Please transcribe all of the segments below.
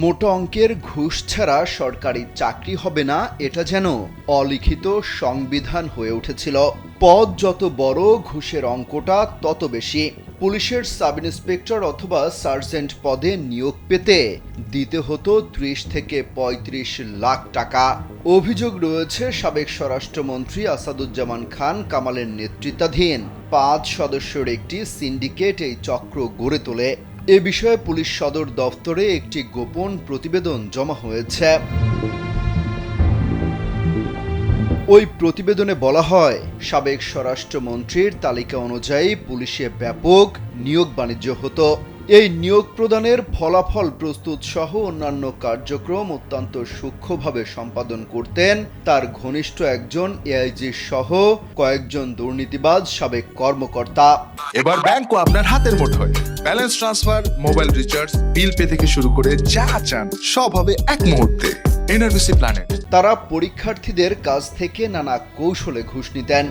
মোটা অঙ্কের ঘুষ ছাড়া সরকারি চাকরি হবে না, এটা যেন অলিখিত সংবিধান হয়ে উঠেছিল। পদ যত বড়, ঘুষের অঙ্কটা তত বেশি। পুলিশের সাব ইন্সপেক্টর অথবা সার্জেন্ট পদে নিয়োগ পেতে দিতে হতো ৩০ থেকে ৩৫ লাখ টাকা। অভিযোগ রয়েছে সাবেক স্বরাষ্ট্রমন্ত্রী আসাদুজ্জামান খান কামালের নেতৃত্বাধীন ৫ সদস্যের একটি সিন্ডিকেট এই চক্র গড়ে তোলে। এ বিষয়ে পুলিশ সদর দফতরে একটি গোপন প্রতিবেদন জমা হয়েছে। ওই প্রতিবেদনে বলা হয়, সাবেক স্বরাষ্ট্রমন্ত্রীর তালিকা অনুযায়ী পুলিশে ব্যাপক নিয়োগ বাণিজ্য হতো। এই নিয়োগ প্রদানের ফলাফল প্রস্তুত সহ অন্যান্য কার্যক্রম অত্যন্ত সূক্ষ্মভাবে সম্পাদন করতেন তার ঘনিষ্ঠ একজন এআইজি সহ কয়েকজন দুর্নীতিবাজ সাবেক কর্মকর্তা। এবার ব্যাংকও আপনার হাতের মুঠোয়। Balance transfer, mobile recharge, bill pay থেকে শুরু করে যা চান সব হবে এক মুহূর্তে। NRBC planet. তারা পরীক্ষার্থীদের কাছ থেকে নানা কৌশলে ঘুষ নিতেন।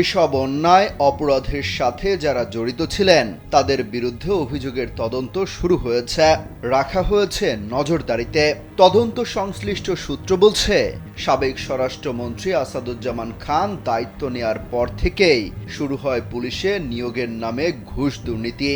এসব অন্যায় অপরাধের সাথে যারা জড়িত ছিলেন তাদের বিরুদ্ধে অভিযোগের তদন্ত শুরু হয়েছে, রাখা হয়েছে নজরদারিতে। তদন্ত সংশ্লিষ্ট সূত্র বলছে, সাবেক স্বরাষ্ট্রমন্ত্রী আসাদুজ্জামান খান দায়িত্ব নেয়ার পর থেকেই শুরু হয় পুলিশে নিয়োগের নামে ঘুষ দুর্নীতি।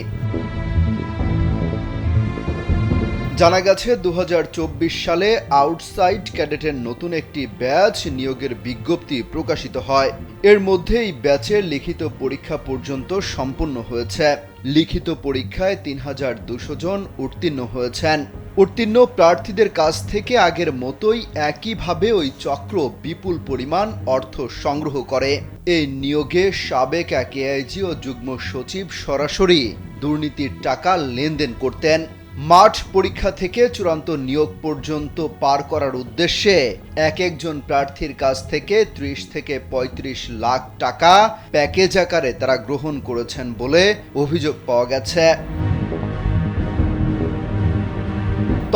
জানা গেছে ২০২৪ সালে আউটসাইড ক্যাডেটের নতুন একটি ব্যাচ নিয়োগের বিজ্ঞপ্তি প্রকাশিত হয়। এর মধ্যে এই ব্যাচের লিখিত পরীক্ষা পর্যন্ত সম্পন্ন হয়েছে। লিখিত পরীক্ষায় ৩,২০০ জন উত্তীর্ণ হয়েছেন। উত্তীর্ণ প্রার্থীদের কাছ থেকে আগের মতোই একইভাবে ওই চক্র বিপুল পরিমাণ অর্থ সংগ্রহ করে। এই নিয়োগে সাবেক এক এআইজি ও যুগ্ম সচিব সরাসরি দুর্নীতির টাকা লেনদেন করতেন। মাঠ পরীক্ষা থেকে চূড়ান্ত নিয়োগ পর্যন্ত পার করার উদ্দেশ্যে এক একজন প্রার্থীর কাছ থেকে ৩০ থেকে ৩৫ লাখ টাকা প্যাকেজ আকারে তারা গ্রহণ করেছেন বলে অভিযোগ পাওয়া গেছে।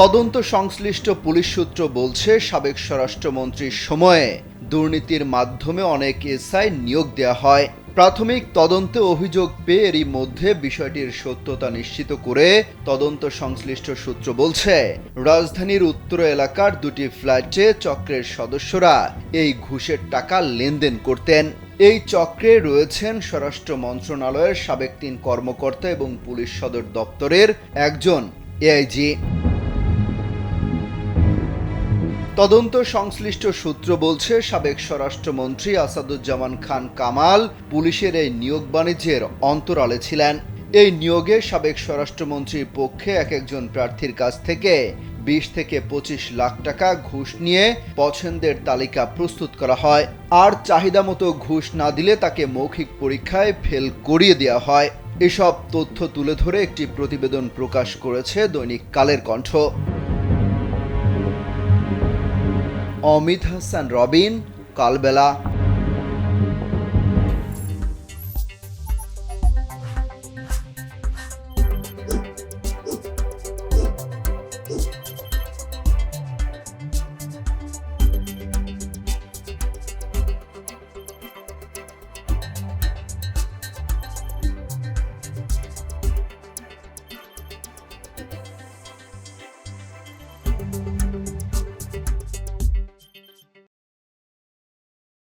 তদন্ত সংশ্লিষ্ট পুলিশ সূত্র বলছে, সাবেক স্বরাষ্ট্রমন্ত্রীর সময়ে দুর্নীতির মাধ্যমে অনেক এসআই নিয়োগ দেওয়া হয়। প্রাথমিক তদন্তে অভিযোগ পেয়ে এরই মধ্যে বিষয়টির সত্যতা নিশ্চিত করে তদন্ত সংশ্লিষ্ট সূত্র বলছে, রাজধানীর উত্তর এলাকার দুটি ফ্ল্যাটে চক্রের সদস্যরা এই ঘুষের টাকা লেনদেন করতেন। এই চক্রে রয়েছেন স্বরাষ্ট্র মন্ত্রণালয়ের সাবেক ৩ কর্মকর্তা এবং পুলিশ সদর দপ্তরের একজন এআইজি। তদন্ত সংশ্লিষ্ট সূত্র বলছে, সাবেক স্বরাষ্ট্রমন্ত্রী আসাদুজ্জামান খান কামাল পুলিশের এই নিয়োগ বাণিজ্যের অন্তরালে ছিলেন। এই নিয়োগে সাবেক স্বরাষ্ট্রমন্ত্রীর পক্ষে এক একজন প্রার্থীর কাছ থেকে ২০ থেকে ২৫ লাখ টাকা ঘুষ নিয়ে পছন্দের তালিকা প্রস্তুত করা হয়। আর চাহিদা মতো ঘুষ না দিলে তাকে মৌখিক পরীক্ষায় ফেল করিয়ে দেওয়া হয়। এসব তথ্য তুলে ধরে একটি প্রতিবেদন প্রকাশ করেছে দৈনিক কালের কণ্ঠ। অমিত হাসান রবিন, কালবেলা।